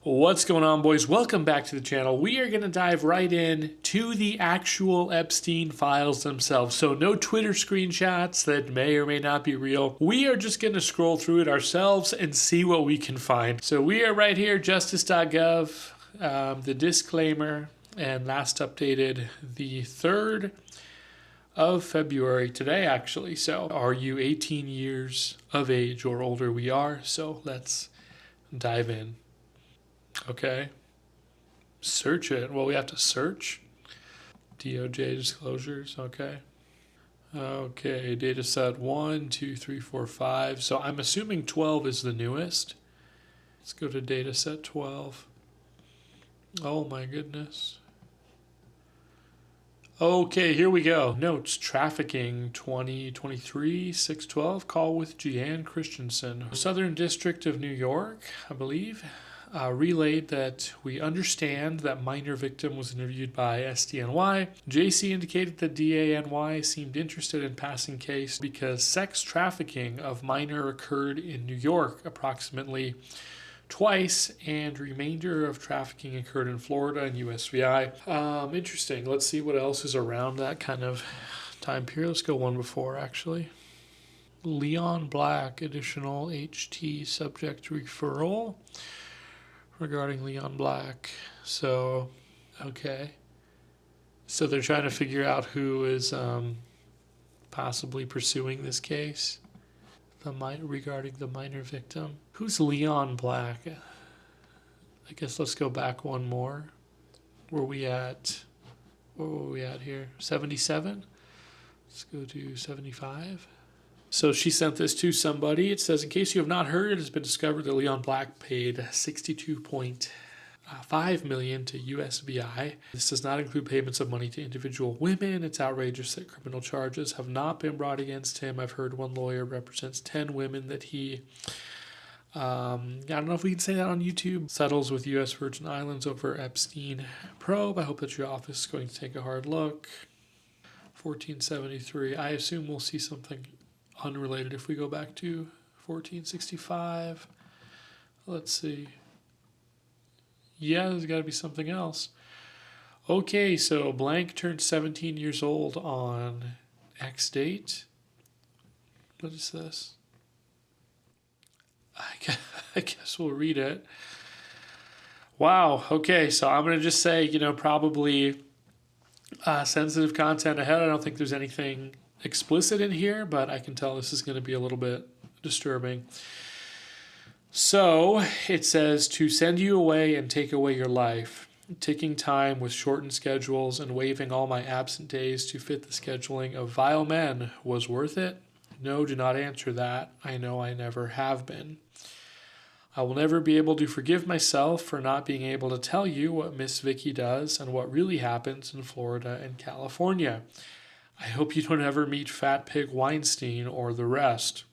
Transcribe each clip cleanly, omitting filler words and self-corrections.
What's going on, boys? Welcome back to the channel. We are going to dive right in to the actual Epstein files themselves. So no Twitter screenshots that may or may not be real. We are just going to scroll through it ourselves and see what we can find. So we are right here, justice.gov, the disclaimer, and last updated the 3rd of February today, actually. So are you 18 years of age or older? We are. So let's dive in. Okay. Search it. Well, we have to search. DOJ disclosures. Okay. Okay. Data set 1, 2, 3, 4, 5. So I'm assuming 12 is the newest. Let's go to data set 12. Oh my goodness. Okay, here we go. Notes, trafficking 2023 612, call with Jeanne Christensen. Southern District of New York, I believe. Relayed that we understand that minor victim was interviewed by SDNY. JC indicated that DANY seemed interested in passing case because sex trafficking of minor occurred in New York approximately twice, and remainder of trafficking occurred in Florida and USVI. Interesting. Let's see what else is around that kind of time period. Let's go one before, actually. Leon Black, additional HT subject referral regarding Leon Black. So, okay. So they're trying to figure out who is possibly pursuing this case regarding the minor victim. Who's Leon Black? I guess let's go back one more. Where were we at here? 77? Let's go to 75. So she sent this to somebody. It says, in case you have not heard, it has been discovered that Leon Black paid $62.5 million to USVI. This does not include payments of money to individual women. It's outrageous that criminal charges have not been brought against him. I've heard one lawyer represents 10 women that he, I don't know if we can say that on YouTube, settles with U.S. Virgin Islands over Epstein probe. I hope that your office is going to take a hard look. 1473. I assume we'll see something unrelated if we go back to 1465. Let's see. Yeah, there's got to be something else. Okay, so blank turned 17 years old on X date. What is this? I guess we'll read it. Wow. Okay, so I'm going to just say, probably sensitive content ahead. I don't think there's anything explicit in here, but I can tell this is going to be a little bit disturbing. So it says to send you away and take away your life, ticking time with shortened schedules and waiving all my absent days to fit the scheduling of vile men was worth it? No, do not answer that. I know I never have been. I will never be able to forgive myself for not being able to tell you what Miss Vicky does and what really happens in Florida and California. I hope you don't ever meet Fat Pig Weinstein or the rest.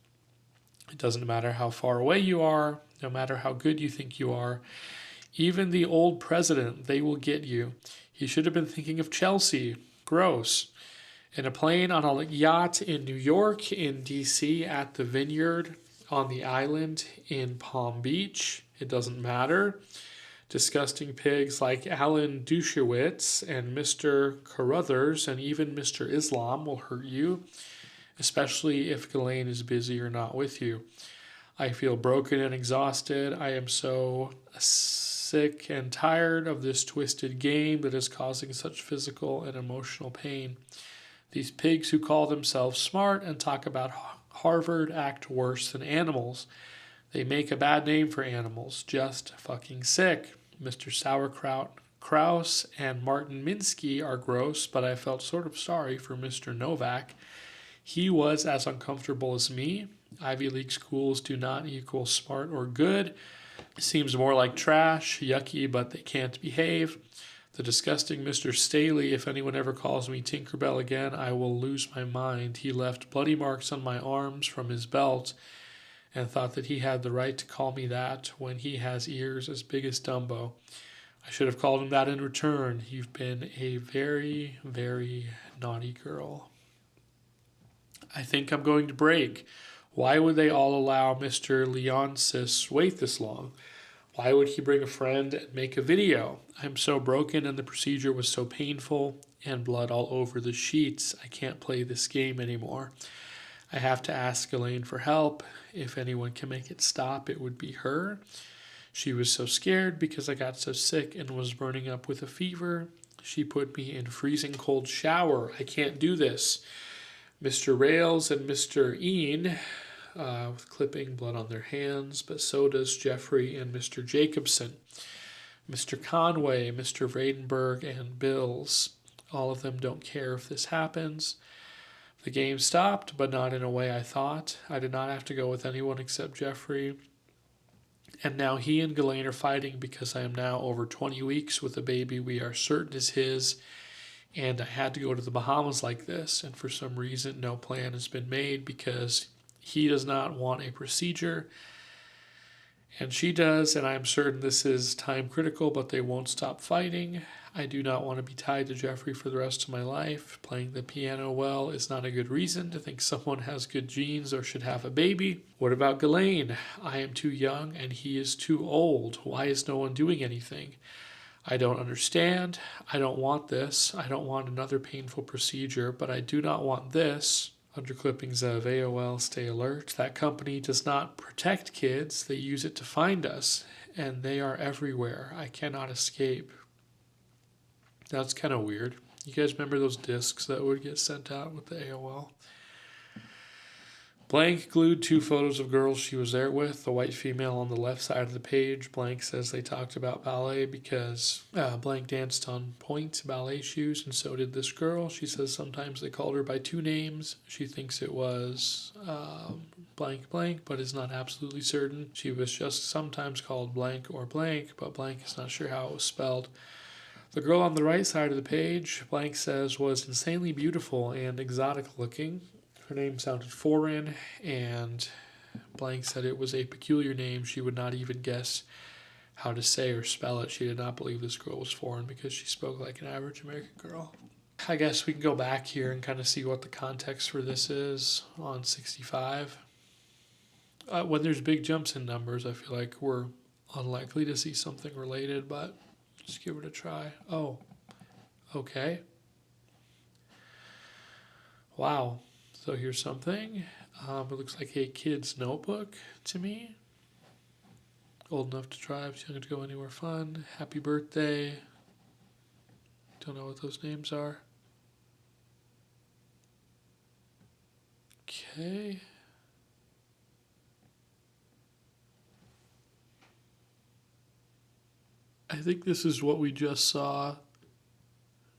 It doesn't matter how far away you are, no matter how good you think you are. Even the old president, they will get you. He should have been thinking of Chelsea. Gross. In a plane, on a yacht in New York, in D.C., at the Vineyard, on the island in Palm Beach. It doesn't matter. Disgusting pigs like Alan Dershowitz and Mr. Carruthers and even Mr. Islam will hurt you, especially if Ghislaine is busy or not with you. I feel broken and exhausted. I am so sick and tired of this twisted game that is causing such physical and emotional pain. These pigs who call themselves smart and talk about Harvard act worse than animals. They make a bad name for animals. Just fucking sick. Mr. Sauerkraut, Krause, and Martin Minsky are gross, but I felt sort of sorry for Mr. Novak. He was as uncomfortable as me. Ivy League schools do not equal smart or good. It seems more like trash, yucky, but they can't behave. The disgusting Mr. Staley, if anyone ever calls me Tinkerbell again, I will lose my mind. He left bloody marks on my arms from his belt and thought that he had the right to call me that when he has ears as big as Dumbo. I should have called him that in return. You've been a very, very naughty girl. I think I'm going to break. Why would they all allow Mr. Leonsis wait this long? Why would he bring a friend and make a video? I'm so broken and the procedure was so painful and blood all over the sheets. I can't play this game anymore. I have to ask Elaine for help. If anyone can make it stop, it would be her. She was so scared because I got so sick and was burning up with a fever. She put me in freezing cold shower. I can't do this. Mr. Rails and Mr. Ian with clipping blood on their hands, but so does Jeffrey and Mr. Jacobson. Mr. Conway, Mr. Vradenberg, and Bills. All of them don't care if this happens. The game stopped, but not in a way I thought. I did not have to go with anyone except Jeffrey. And now he and Ghislaine are fighting because I am now over 20 weeks with a baby we are certain is his, and I had to go to the Bahamas like this, and for some reason no plan has been made because he does not want a procedure, and she does, and I am certain this is time critical, but they won't stop fighting. I do not want to be tied to Jeffrey for the rest of my life. Playing the piano well is not a good reason to think someone has good genes or should have a baby. What about Ghislaine? I am too young and he is too old. Why is no one doing anything? I don't understand. I don't want this. I don't want another painful procedure, but I do not want this. Under clippings of AOL, stay alert. That company does not protect kids. They use it to find us, and they are everywhere. I cannot escape. That's kind of weird. You guys remember those discs that would get sent out with the AOL? Blank glued 2 photos of girls she was there with, the white female on the left side of the page. Blank says they talked about ballet because Blank danced on point ballet shoes, and so did this girl. She says sometimes they called her by 2 names. She thinks it was blank blank, but is not absolutely certain. She was just sometimes called blank or blank, but blank is not sure how it was spelled. The girl on the right side of the page, Blank says, was insanely beautiful and exotic looking. Her name sounded foreign, and Blank said it was a peculiar name. She would not even guess how to say or spell it. She did not believe this girl was foreign because she spoke like an average American girl. I guess we can go back here and kind of see what the context for this is on 65. When there's big jumps in numbers, I feel like we're unlikely to see something related, but just give it a try. Oh, okay. Wow. So here's something. It looks like a kid's notebook to me. Old enough to drive, too young to go anywhere fun. Happy birthday. Don't know what those names are. Okay. I think this is what we just saw.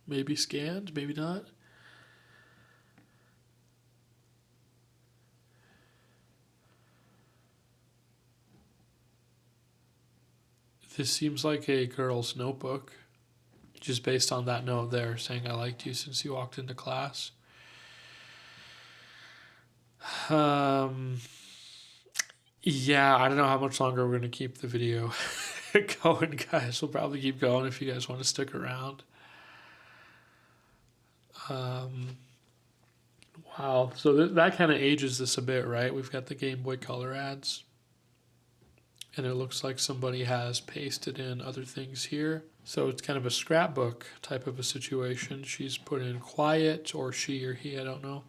Maybe scanned, maybe not. This seems like a girl's notebook, just based on that note there saying I liked you since you walked into class. Yeah, I don't know how much longer we're going to keep the video going, guys. We'll probably keep going if you guys want to stick around. Wow, so that kind of ages this a bit, right? We've got the Game Boy Color ads, and it looks like somebody has pasted in other things here. So it's kind of a scrapbook type of a situation. She's put in quiet, or she or he, I don't know.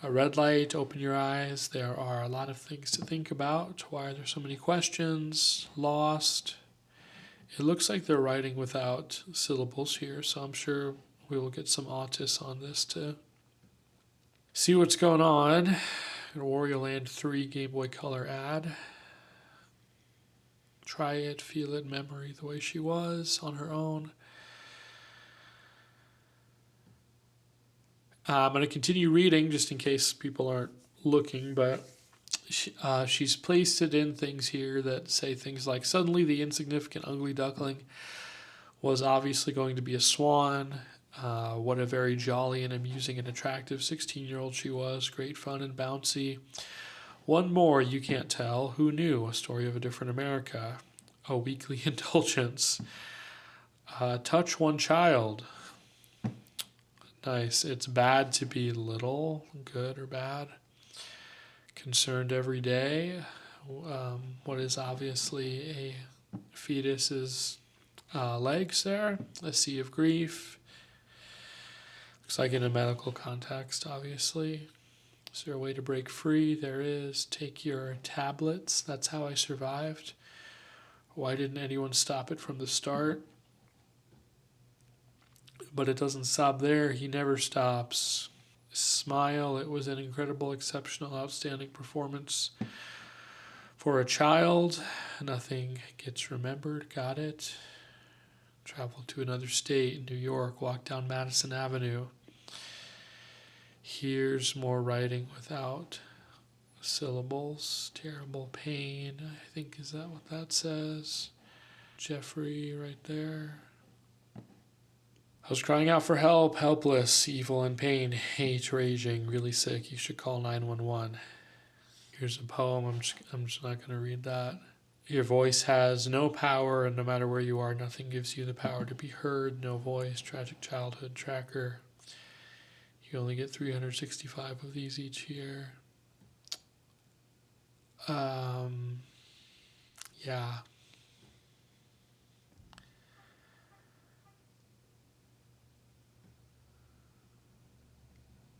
A red light, open your eyes. There are a lot of things to think about. Why are there so many questions? Lost. It looks like they're writing without syllables here, so I'm sure we will get some autists on this to see what's going on. Wario Land 3 Game Boy Color ad. Try it, feel it, memory the way she was on her own. I'm going to continue reading just in case people aren't looking, but she's placed it in things here that say things like, suddenly the insignificant ugly duckling was obviously going to be a swan. What a very jolly and amusing and attractive 16-year-old she was. Great fun and bouncy. One more, you can't tell. Who knew? A story of a different America. A weekly indulgence. Touch one child. Nice. It's bad to be little, good or bad. Concerned every day. What is obviously a fetus's legs there. A sea of grief. Looks like in a medical context, obviously. Is there a way to break free? There is. Take your tablets. That's how I survived. Why didn't anyone stop it from the start? But it doesn't stop there. He never stops. Smile. It was an incredible, exceptional, outstanding performance for a child. Nothing gets remembered. Got it. Travel to another state, New York. Walk down Madison Avenue. Here's more writing without syllables. Terrible pain. I think, is that what that says? Jeffrey right there. I was crying out for help, helpless, evil and pain, hate, raging, really sick. You should call 911. Here's a poem. I'm just not going to read that. Your voice has no power, and no matter where you are, nothing gives you the power to be heard. No voice, tragic childhood tracker. You only get 365 of these each year. Yeah.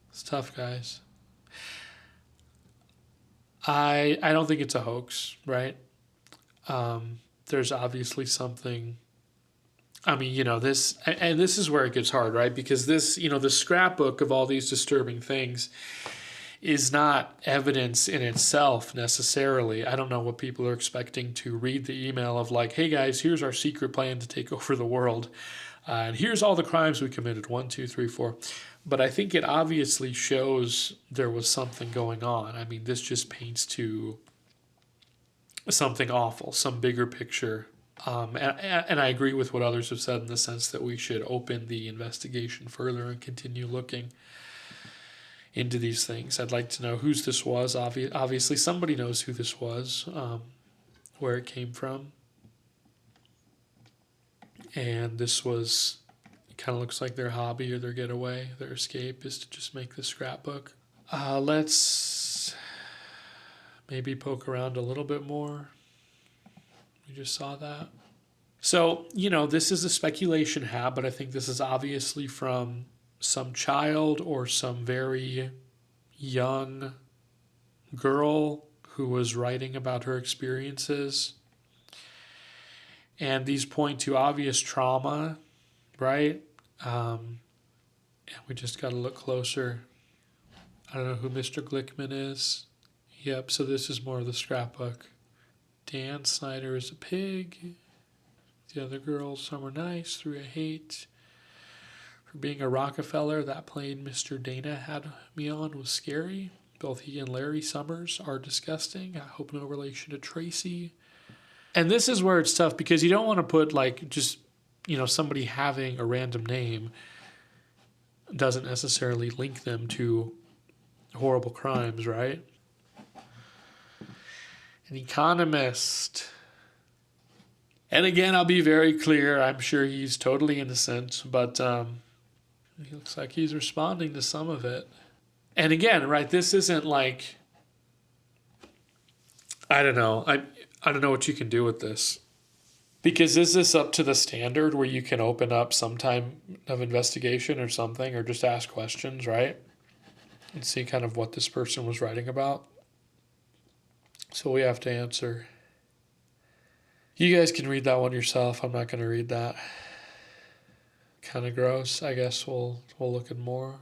It's tough, guys. I don't think it's a hoax, right? There's obviously something. I mean, this, and this is where it gets hard, right? Because this, the scrapbook of all these disturbing things is not evidence in itself necessarily. I don't know what people are expecting to read the email of like, hey guys, here's our secret plan to take over the world. And here's all the crimes we committed, 1, 2, 3, 4. But I think it obviously shows there was something going on. I mean, this just paints to something awful, some bigger picture. And I agree with what others have said in the sense that we should open the investigation further and continue looking into these things. I'd like to know whose this was. Obviously, somebody knows who this was, where it came from. And this was, it kind of looks like their hobby or their getaway, their escape is to just make this scrapbook. Let's maybe poke around a little bit more. We just saw that. So, this is a speculation hat, but I think this is obviously from some child or some very young girl who was writing about her experiences. And these point to obvious trauma, right? And we just got to look closer. I don't know who Mr. Glickman is. Yep, so this is more of the scrapbook. Dan Snyder is a pig. The other girls, some are nice, 3 I hate. For being a Rockefeller, that plane Mr. Dana had me on was scary. Both he and Larry Summers are disgusting. I hope no relation to Tracy. And this is where it's tough because you don't want to put just, somebody having a random name doesn't necessarily link them to horrible crimes, right? An economist. And again, I'll be very clear. I'm sure he's totally innocent, but he looks like he's responding to some of it. And again, right, this isn't like, I don't know. I don't know what you can do with this. Because is this up to the standard where you can open up some time of investigation or something, or just ask questions, right? And see kind of what this person was writing about. So we have to answer. You guys can read that one yourself. I'm not going to read that. Kind of gross. I guess we'll look at more.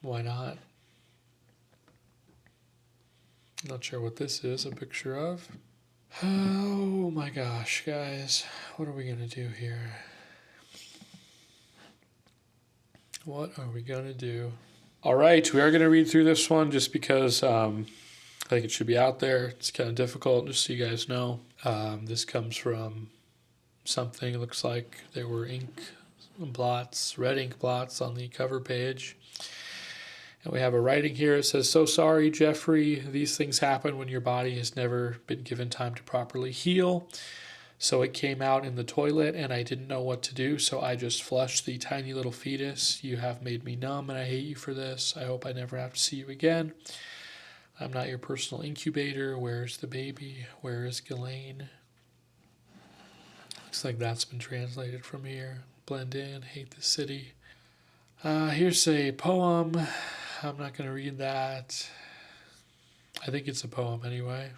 Why not? Not sure what this is a picture of. Oh my gosh, guys. What are we going to do here? What are we going to do? All right, we are going to read through this one just because I think it should be out there. It's kind of difficult, just so you guys know. This comes from something. It looks like there were ink blots, red ink blots on the cover page. And we have a writing here. It says, "So sorry, Jeffrey. These things happen when your body has never been given time to properly heal. So it came out in the toilet and I didn't know what to do. So I just flushed the tiny little fetus. You have made me numb and I hate you for this. I hope I never have to see you again. I'm not your personal incubator. Where's the baby? Where is Ghislaine?" Looks like that's been translated from here. Blend in, hate the city. Here's a poem. I'm not going to read that. I think it's a poem anyway.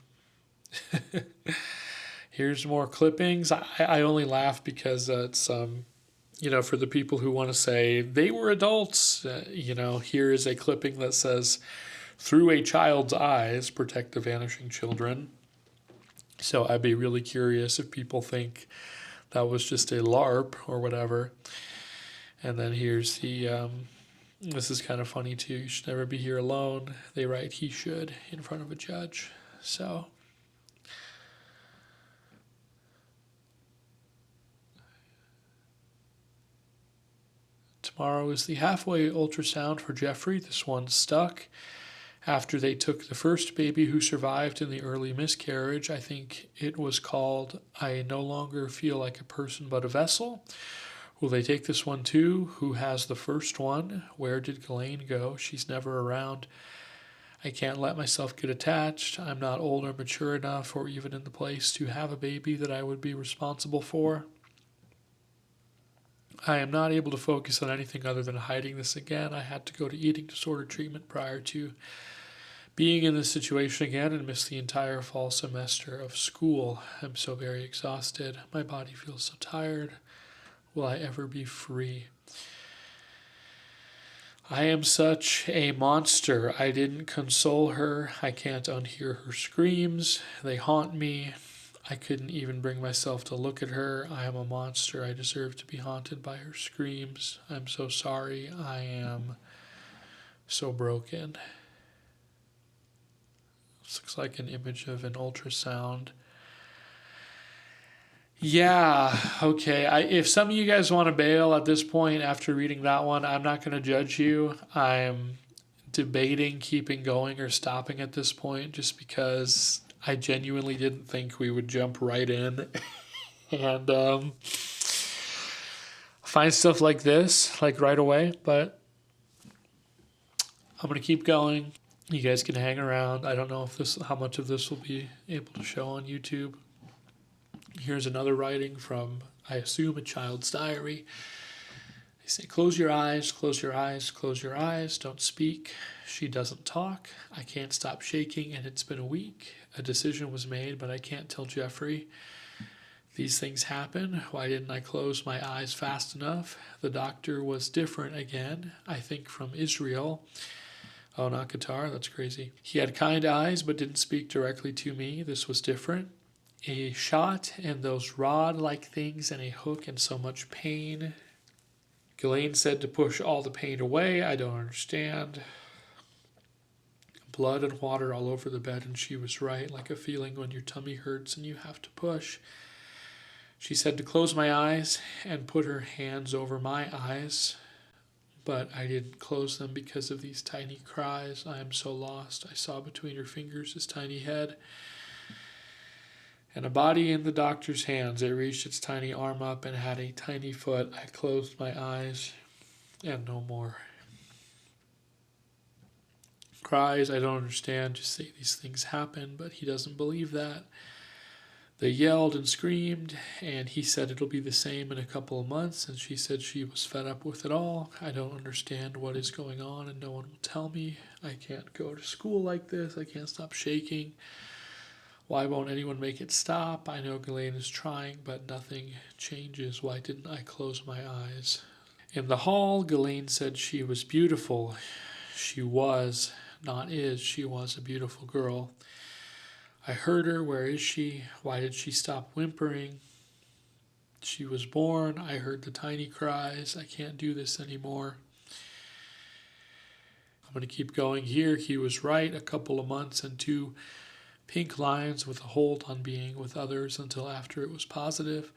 Here's more clippings. I only laugh because it's, for the people who want to say they were adults, here is a clipping that says, through a child's eyes, protect the vanishing children. So I'd be really curious if people think that was just a LARP or whatever. And then here's the, this is kind of funny too. You should never be here alone. They write he should in front of a judge. So tomorrow is the halfway ultrasound for Jeffrey. This one's stuck. After they took the first baby who survived in the early miscarriage, I think it was called I No Longer Feel Like a Person But a Vessel. Will they take this one too? Who has the first one? Where did Ghislaine go? She's never around. I can't let myself get attached. I'm not old or mature enough or even in the place to have a baby that I would be responsible for. I am not able to focus on anything other than hiding this again. I had to go to eating disorder treatment prior to being in this situation again and missed the entire fall semester of school. I'm so very exhausted. My body feels so tired. Will I ever be free? I am such a monster. I didn't console her. I can't unhear her screams. They haunt me. I couldn't even bring myself to look at her. I am a monster. I deserve to be haunted by her screams. I'm so sorry. I am so broken. This looks like an image of an ultrasound. Yeah, okay. If some of you guys want to bail at this point after reading that one, I'm not going to judge you. I'm debating keeping going or stopping at this point just because I genuinely didn't think we would jump right in and find stuff like this, like right away. But I'm going to keep going. You guys can hang around. I don't know how much of this will be able to show on YouTube. Here's another writing from, I assume, a child's diary. They say, close your eyes, close your eyes, close your eyes, don't speak. She doesn't talk. I can't stop shaking, and it's been a week. A decision was made, but I can't tell Jeffrey. These things happen. Why didn't I close my eyes fast enough? The doctor was different again, I think from Israel. Oh, not Qatar, that's crazy. He had kind eyes, but didn't speak directly to me. This was different. A shot and those rod-like things and a hook and so much pain. Ghislaine said to push all the pain away. I don't understand. Blood and water all over the bed, and she was right, like a feeling when your tummy hurts and you have to push. She said to close my eyes and put her hands over my eyes, but I didn't close them because of these tiny cries. I am so lost. I saw between her fingers his tiny head and a body in the doctor's hands. It reached its tiny arm up and had a tiny foot. I closed my eyes and no more. Cries, I don't understand. Just say these things happen, but he doesn't believe that. They yelled and screamed, and he said it'll be the same in a couple of months, and she said she was fed up with it all. I don't understand what is going on, and no one will tell me. I can't go to school like this. I can't stop shaking. Why won't anyone make it stop? I know Ghislaine is trying, but nothing changes. Why didn't I close my eyes? In the hall, Ghislaine said she was beautiful. She was, not is. She was a beautiful girl. I heard her. Where is she? Why did she stop whimpering? She was born. I heard the tiny cries. I can't do this anymore. I'm going to keep going here. He was right. A couple of months and 2 pink lines with a hold on being with others until after it was positive.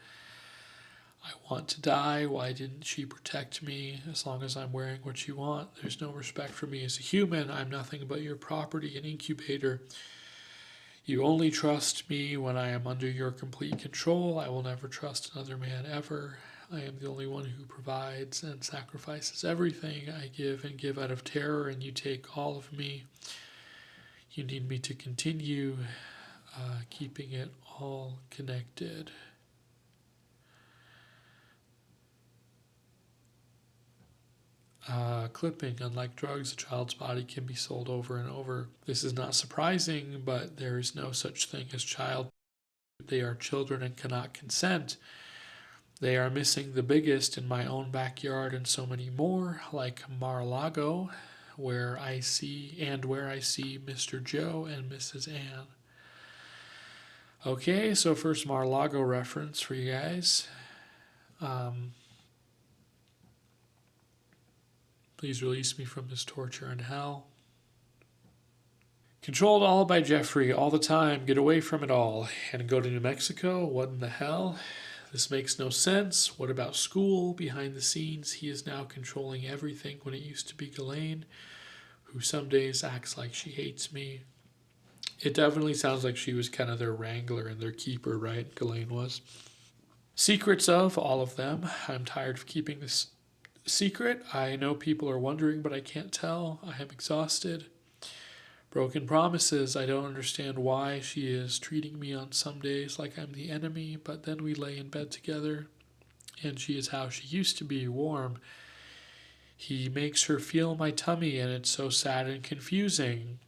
I want to die. Why didn't she protect me? As long as I'm wearing what you want, there's no respect for me as a human. I'm nothing but your property, an incubator. You only trust me when I am under your complete control. I will never trust another man ever. I am the only one who provides and sacrifices everything. I give and give out of terror, and you take all of me. You need me to continue keeping it all connected. Clipping, unlike drugs, a child's body can be sold over and over. This is not surprising, but there is no such thing as child. They are children and cannot consent. They are missing the biggest in my own backyard and so many more, like Mar-a-Lago, where I see Mr. Joe and Mrs. Ann. Okay, so first Mar-a-Lago reference for you guys. Please release me from this torture and hell. Controlled all by Jeffrey all the time. Get away from it all. And go to New Mexico? What in the hell? This makes no sense. What about school? Behind the scenes, he is now controlling everything when it used to be Ghislaine, who some days acts like she hates me. It definitely sounds like she was kind of their wrangler and their keeper, right? Ghislaine was. Secrets of all of them. I'm tired of keeping this secret. I know people are wondering, but I can't tell. I am exhausted. Broken promises. I don't understand why she is treating me on some days like I'm the enemy, but then we lay in bed together, and she is how she used to be, warm. He makes her feel my tummy, and it's so sad and confusing.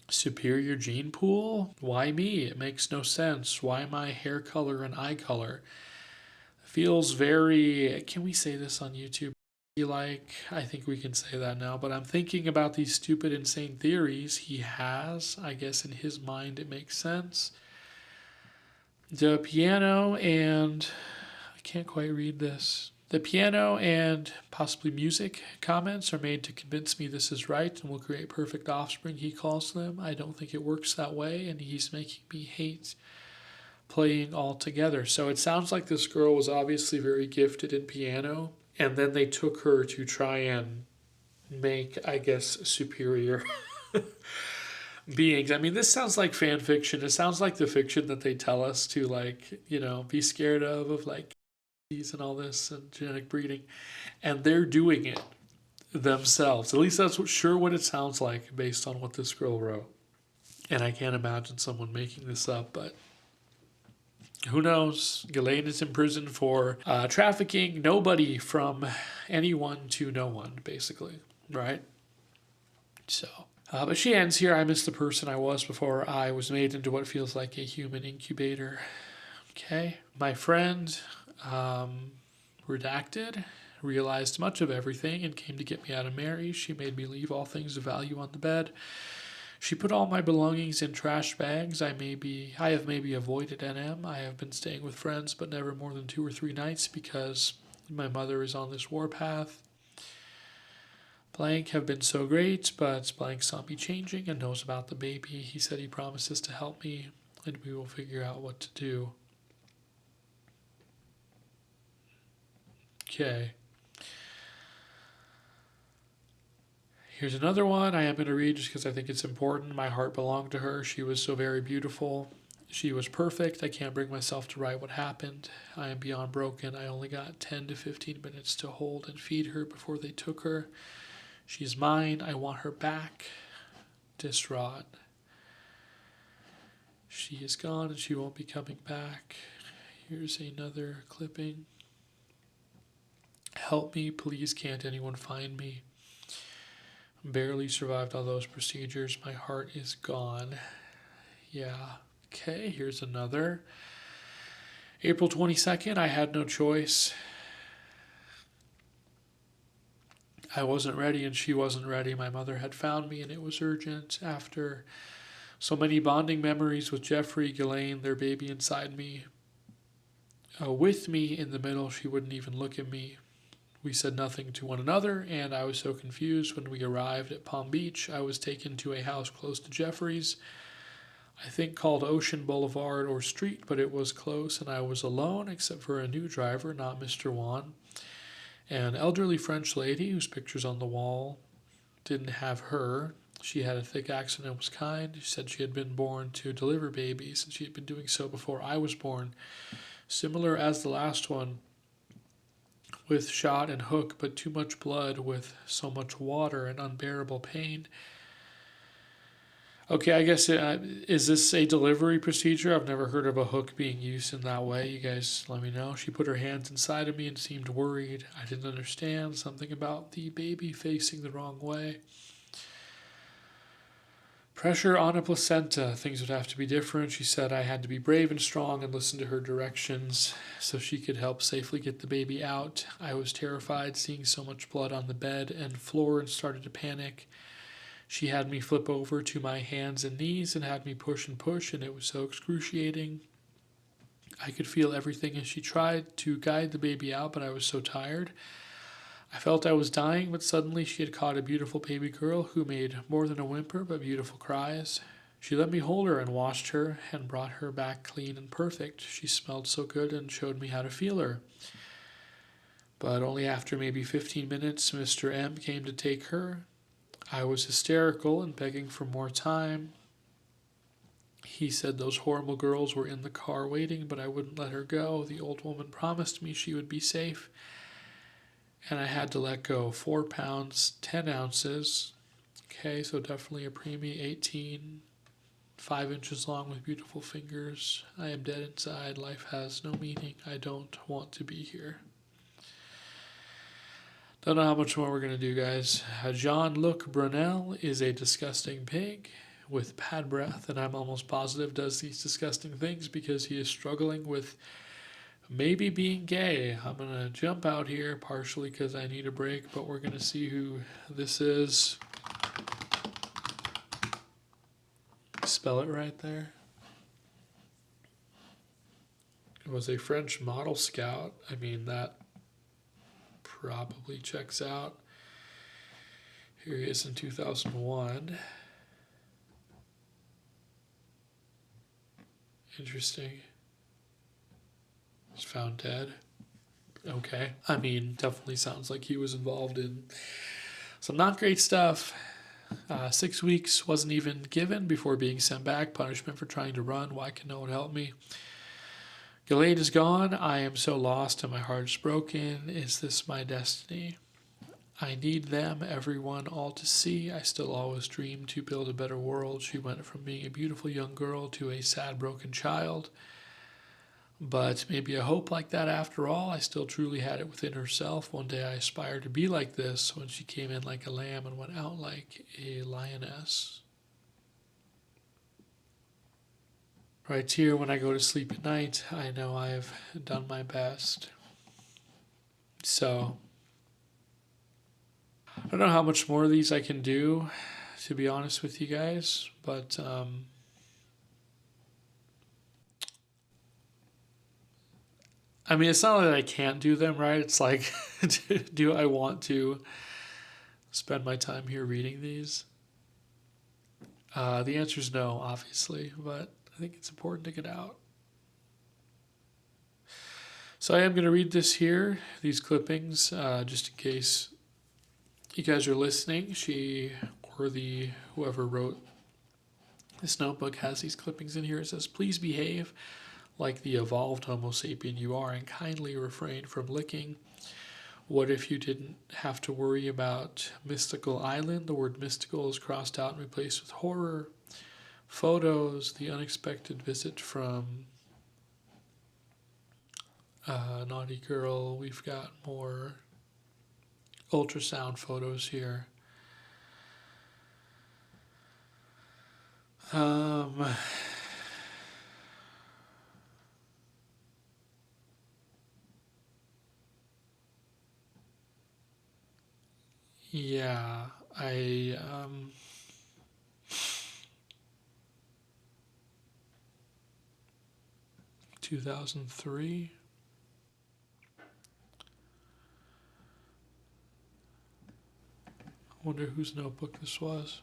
Superior gene pool? Why me? It makes no sense. Why my hair color and eye color? Feels very, can we say this on YouTube? Like, I think we can say that now, but I'm thinking about these stupid, insane theories he has. I guess in his mind it makes sense. The piano and, I can't quite read this. The piano and possibly music comments are made to convince me this is right and will create perfect offspring, he calls them. I don't think it works that way, and he's making me hate playing all together. So it sounds like this girl was obviously very gifted in piano, and then they took her to try and make, I guess, superior beings. I mean, this sounds like fan fiction. It sounds like the fiction that they tell us to, like, be scared of like these and all this and genetic breeding. And they're doing it themselves. At least that's what it sounds like based on what this girl wrote. And I can't imagine someone making this up, but who knows? Ghislaine is in prison for trafficking nobody from anyone to no one, basically, right? So, but she ends here. I miss the person I was before I was made into what feels like a human incubator. Okay. My friend, redacted, realized much of everything and came to get me out of Mary. She made me leave all things of value on the bed. She put all my belongings in trash bags. I have maybe avoided NM. I have been staying with friends, but never more than 2 or 3 nights because my mother is on this warpath. Blank have been so great, but Blank saw me changing and knows about the baby. He said he promises to help me, and we will figure out what to do. Okay. Here's another one I am going to read just because I think it's important. My heart belonged to her. She was so very beautiful. She was perfect. I can't bring myself to write what happened. I am beyond broken. I only got 10 to 15 minutes to hold and feed her before they took her. She's mine. I want her back. Distraught. She is gone and she won't be coming back. Here's another clipping. Help me, please. Can't anyone find me? Barely survived all those procedures. My heart is gone. Yeah. Okay, here's another. April 22nd, I had no choice. I wasn't ready and she wasn't ready. My mother had found me and it was urgent. After so many bonding memories with Jeffrey, Ghislaine, their baby inside me, with me in the middle, she wouldn't even look at me. We said nothing to one another, and I was so confused when we arrived at Palm Beach. I was taken to a house close to Jeffrey's, I think called Ocean Boulevard or Street, but it was close, and I was alone except for a new driver, not Mr. Juan. An elderly French lady whose picture's on the wall didn't have her. She had a thick accent and was kind. She said she had been born to deliver babies, and she had been doing so before I was born. Similar as the last one, with shot and hook, but too much blood with so much water and unbearable pain. Okay, I guess is this a delivery procedure? I've never heard of a hook being used in that way. You guys let me know. She put her hands inside of me and seemed worried. I didn't understand something about the baby facing the wrong way. Pressure on a placenta. Things would have to be different. She said I had to be brave and strong and listen to her directions so she could help safely get the baby out. I was terrified seeing so much blood on the bed and floor and started to panic. She had me flip over to my hands and knees and had me push, and it was so excruciating. I could feel everything as she tried to guide the baby out, but I was so tired. I felt I was dying, but suddenly she had caught a beautiful baby girl who made more than a whimper, but beautiful cries. She let me hold her and washed her and brought her back clean and perfect. She smelled so good and showed me how to feel her. But only after maybe 15 minutes, Mr. M came to take her. I was hysterical and begging for more time. He said those horrible girls were in the car waiting, but I wouldn't let her go. The old woman promised me she would be safe, and I had to let go. 4 pounds, 10 ounces. Okay, so definitely a preemie, 18, 5 inches long with beautiful fingers. I am dead inside. Life has no meaning. I don't want to be here. Don't know how much more we're going to do, guys. Jean-Luc Brunel is a disgusting pig with bad breath, and I'm almost positive does these disgusting things because he is struggling with maybe being gay. I'm going to jump out here partially because I need a break, but we're going to see who this is. Spell it right there. It was a French model scout. I mean, that probably checks out. Here he is in 2001. Interesting. He's found dead. Okay. I mean, definitely sounds like he was involved in some not great stuff. 6 weeks wasn't even given before being sent back. Punishment for trying to run. Why can no one help me? Gilade is gone. I am so lost and my heart is broken. Is this my destiny? I need them, everyone, all to see. I still always dream to build a better world. She went from being a beautiful young girl to a sad, broken child. But maybe a hope like that after all. I still truly had it within herself. One day I aspired to be like this when she came in like a lamb and went out like a lioness. Right here, when I go to sleep at night, I know I've done my best. So, I don't know how much more of these I can do, to be honest with you guys, but I mean, it's not that I can't do them, right? It's like, do I want to spend my time here reading these? The answer is no, obviously, but I think it's important to get out. So I am going to read this here, these clippings, just in case you guys are listening. She or whoever wrote this notebook has these clippings in here. It says, please behave like the evolved Homo sapien you are and kindly refrain from licking. What if you didn't have to worry about mystical island? The word mystical is crossed out and replaced with horror. Photos, the unexpected visit from Naughty Girl. We've got more ultrasound photos here. Yeah, 2003. I wonder whose notebook this was.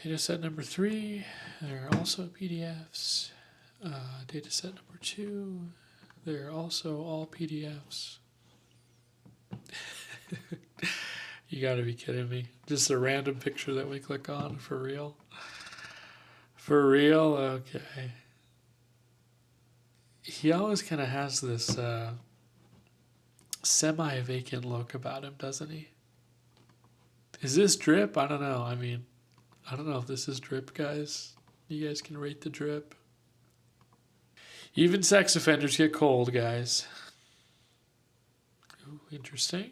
Data set number 3, there are also PDFs. Data set number 2, there are also all PDFs. You gotta be kidding me. Just a random picture that we click on, for real? For real? Okay. He always kind of has this semi-vacant look about him, doesn't he? Is this drip? I don't know. I mean, I don't know if this is drip, guys. You guys can rate the drip. Even sex offenders get cold, guys. Ooh, interesting.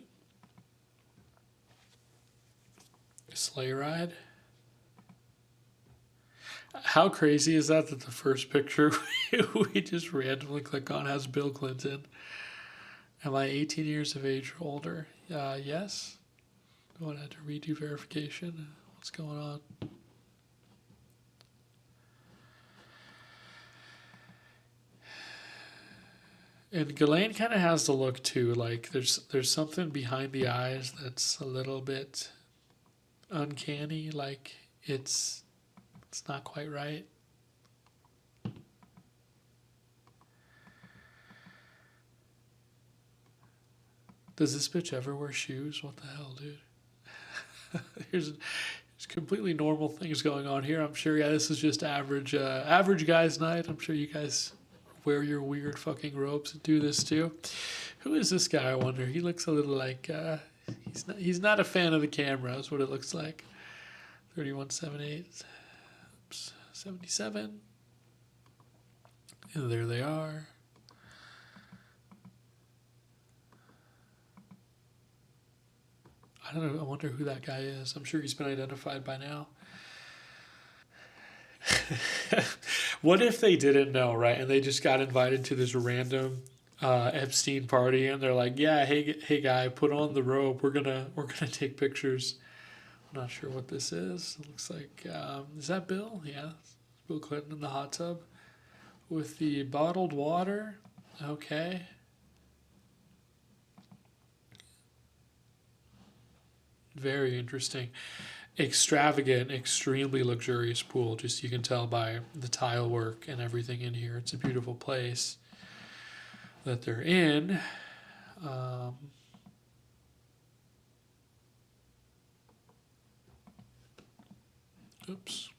Sleigh ride. How crazy is that the first picture we just randomly click on has Bill Clinton? Am I 18 years of age or older? Yes. Do I have to redo verification? What's going on? And Ghislaine kind of has the look too. Like there's something behind the eyes that's a little bit uncanny. Like it's not quite right. Does this bitch ever wear shoes? What the hell, dude? There's completely normal things going on here. I'm sure, yeah, this is just average guys' night. I'm sure you guys wear your weird fucking robes and do this too. Who is this guy, I wonder? He looks a little like, he's not a fan of the camera, is what it looks like. 3178, oops, 77. And there they are. I don't know. I wonder who that guy is. I'm sure he's been identified by now. What if they didn't know, right? And they just got invited to this random Epstein party, and they're like, "Yeah, hey guy, put on the robe. We're gonna take pictures." I'm not sure what this is. It looks like is that Bill? Yeah, Bill Clinton in the hot tub with the bottled water. Okay. Very interesting. Extravagant, extremely luxurious pool. Just you can tell by the tile work and everything in here. It's a beautiful place that they're in. Oops.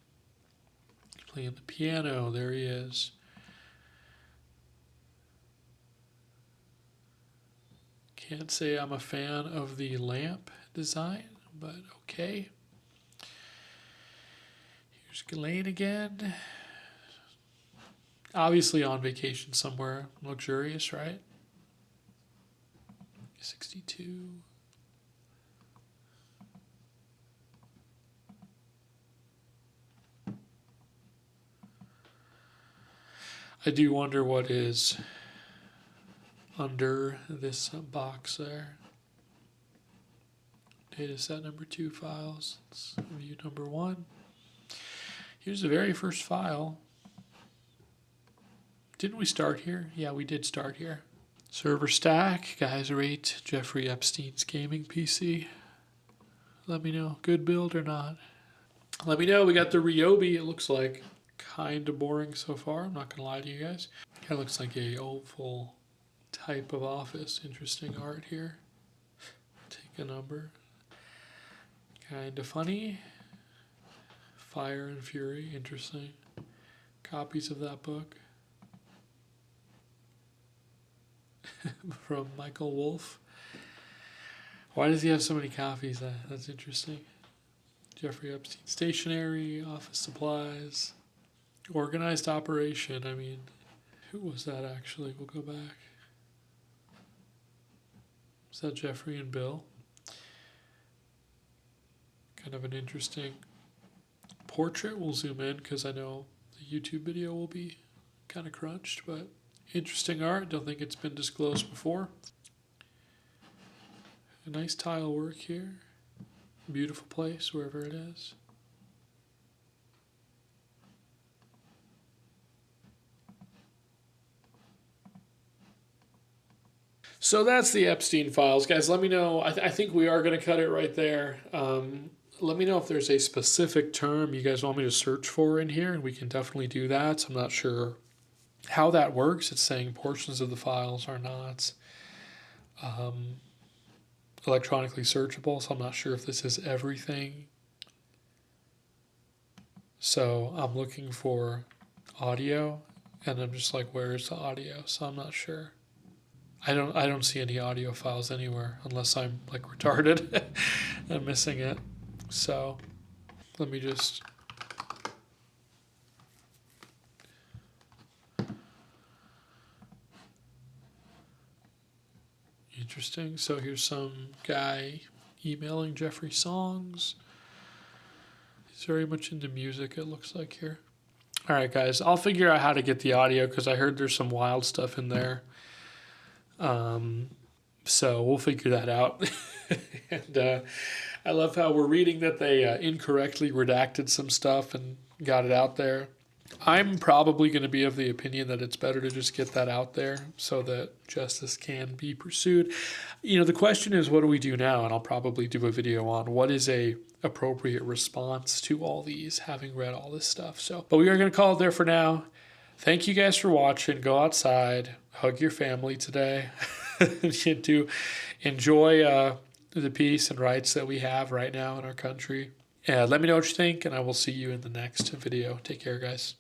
Playing the piano. There he is. Can't say I'm a fan of the lamp design, but okay. Here's Ghislaine again. Obviously on vacation somewhere. Luxurious, right? 62. I do wonder what is under this box there. Data set number 2 files. Let's view number 1. Here's the very first file. Didn't we start here? Yeah, we did start here. Server stack. Guys, rate Jeffrey Epstein's gaming PC. Let me know. Good build or not. Let me know. We got the Ryobi. It looks like kind of boring so far. I'm not going to lie to you guys. Kind of looks like a oval type of office. Interesting art here. Take a number. Kind of funny. Fire and Fury. Interesting. Copies of that book. From Michael Wolff. Why does he have so many copies? That's interesting. Jeffrey Epstein stationery, office supplies, organized operation. I mean, who was that actually? We'll go back. Was that Jeffrey and Bill? Kind of an interesting portrait. We'll zoom in because I know the YouTube video will be kind of crunched, but interesting art. Don't think it's been disclosed before. A nice tile work here. Beautiful place, wherever it is. So that's the Epstein files. Guys, let me know. I think we are going to cut it right there. Let me know if there's a specific term you guys want me to search for in here, and we can definitely do that. I'm not sure how that works. It's saying portions of the files are not electronically searchable, so I'm not sure if this is everything. So I'm looking for audio, and I'm just like, where is the audio? So I'm not sure. I don't see any audio files anywhere unless I'm like retarded. I'm missing it. So let me just... Interesting. So here's some guy emailing Jeffrey songs. He's very much into music, it looks like here. All right, guys. I'll figure out how to get the audio because I heard there's some wild stuff in there. So we'll figure that out. And I love how we're reading that they incorrectly redacted some stuff and got it out there. I'm probably going to be of the opinion that it's better to just get that out there so that justice can be pursued. The question is, what do we do now? And I'll probably do a video on what is a appropriate response to all these, having read all this stuff. But we are going to call it there for now. Thank you guys for watching. Go outside, hug your family today, and to enjoy the peace and rights that we have right now in our country. Let me know what you think, and I will see you in the next video. Take care, guys.